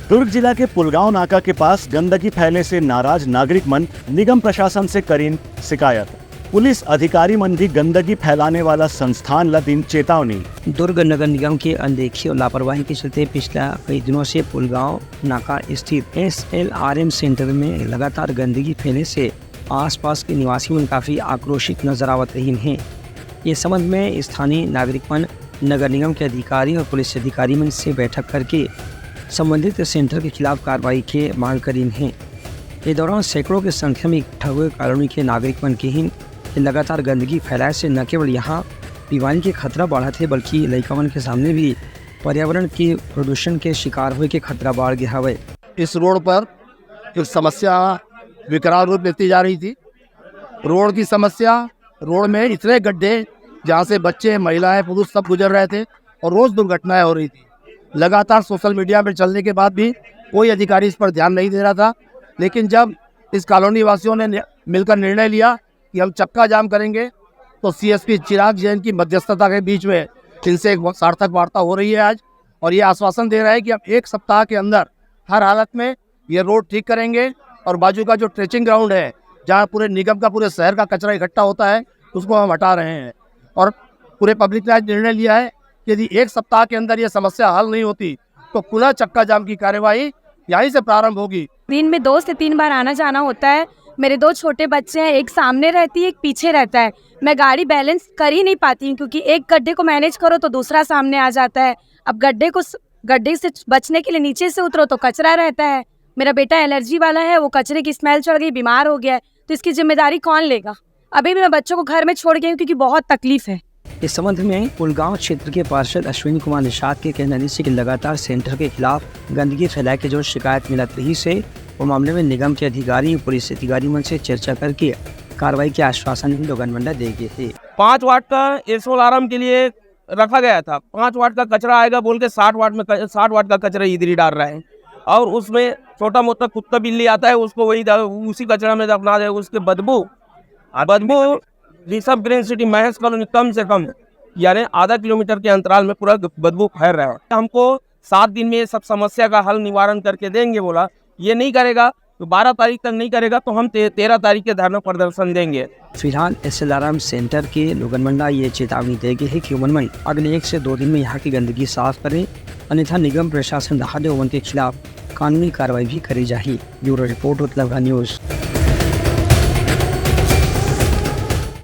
दुर्ग जिला के पुलगांव नाका के पास गंदगी फैलने से नाराज नागरिक मन निगम प्रशासन से करीन शिकायत। पुलिस अधिकारी मन भी गंदगी फैलाने वाला संस्थान ला दिन चेतावनी। दुर्ग नगर निगम की अनदेखी और लापरवाही के चलते पिछला कई दिनों से पुलगांव नाका स्थित SLRM सेंटर में लगातार गंदगी फैलने से आसपास के निवासी मन काफी आक्रोशित नजर आवत रही हैं। इस संबंध में स्थानीय नागरिक मन नगर निगम के अधिकारी और पुलिस अधिकारी मन से बैठक करके संबंधित सेंटर के खिलाफ कार्रवाई के मांग करी हैं। इस दौरान सैकड़ों की संख्या में इकट्ठा हुए कॉलोनी के नागरिक मन के ही लगातार गंदगी फैलाए से न केवल यहाँ बीमारी के खतरा बढ़ा थे बल्कि लइकावन के सामने भी पर्यावरण के प्रदूषण के शिकार हुए के खतरा बढ़ गया है। इस रोड पर एक समस्या विकराल रूप लेती जा रही थी। रोड की समस्या, रोड में इतने गड्ढे जहाँ से बच्चे, महिलाएं, पुरुष सब गुजर रहे थे और रोज़ दुर्घटनाएं हो रही थी। लगातार सोशल मीडिया पर चलने के बाद भी कोई अधिकारी इस पर ध्यान नहीं दे रहा था। लेकिन जब इस कॉलोनी वासियों ने मिलकर निर्णय लिया कि हम चक्का जाम करेंगे, तो CSP चिराग जैन की मध्यस्थता के बीच में इनसे एक सार्थक वार्ता हो रही है आज, और ये आश्वासन दे रहा है कि हम 1 सप्ताह के अंदर हर हालत में ये रोड ठीक करेंगे और बाजू का जो ट्रेचिंग ग्राउंड है जहाँ पूरे निगम का, पूरे शहर का कचरा इकट्ठा होता है, उसको हम हटा रहे हैं। और पूरे पब्लिक ने आज निर्णय लिया है कि यदि 1 सप्ताह के अंदर ये समस्या हल नहीं होती तो पुनः चक्का जाम की कार्यवाही यहीं से प्रारंभ होगी। दिन में 2 से 3 बार आना जाना होता है। मेरे 2 छोटे बच्चे हैं, एक सामने रहती है, एक पीछे रहता है। मैं गाड़ी बैलेंस कर ही नहीं पाती हूँ क्योंकि एक गड्ढे को मैनेज करो तो दूसरा सामने आ जाता है। अब गड्ढे से बचने के लिए नीचे से उतरो तो कचरा रहता है। मेरा बेटा एलर्जी वाला है, वो कचरे की स्मेल चढ़ गई, बीमार हो गया है, तो इसकी जिम्मेदारी कौन लेगा? अभी भी मैं बच्चों को घर में छोड़ गई हूँ क्योंकि बहुत तकलीफ है। इस संबंध में पुलगांव क्षेत्र के पार्षद अश्विनी कुमार निषाद के कहने से कि लगातार सेंटर के खिलाफ गंदगी फैलाए के जो शिकायत मिलत रही से वो मामले में निगम के अधिकारी और पुलिस अधिकारी मन से चर्चा करके कार्रवाई के आश्वासन भी लोगन मंडा दे गए थे। 5 वाट का SLRM के लिए रखा गया था। 5 वाट का कचरा आएगा बोल के 60 वाट का कचरा इधर ही डाल रहे हैं, और उसमें छोटा मोटा कुत्ता बिल्ली आता है उसको उसी कचरा में दफना दे। उसके बदबू ऋषभ ग्रीन सिटी महस कॉलोनी कम से कम यानी आधा किलोमीटर के अंतराल में पूरा बदबू फैल रहा है। हमको 7 दिन में सब समस्या का हल निवारण करके देंगे बोला। ये नहीं करेगा तो 12 तारीख तक नहीं करेगा तो हम 13 तारीख के धरना प्रदर्शन देंगे। फिलहाल SLRM सेंटर के लोगन मंडा ये चेतावनी दे गए है कि उमन अगले 1 से 2 दिन में यहाँ की गंदगी साफ करें, अन्यथा निगम प्रशासन दहाड़े के खिलाफ कानूनी कार्रवाई भी करी जाएगी। ब्यूरो रिपोर्ट, उत्तलभा न्यूज़।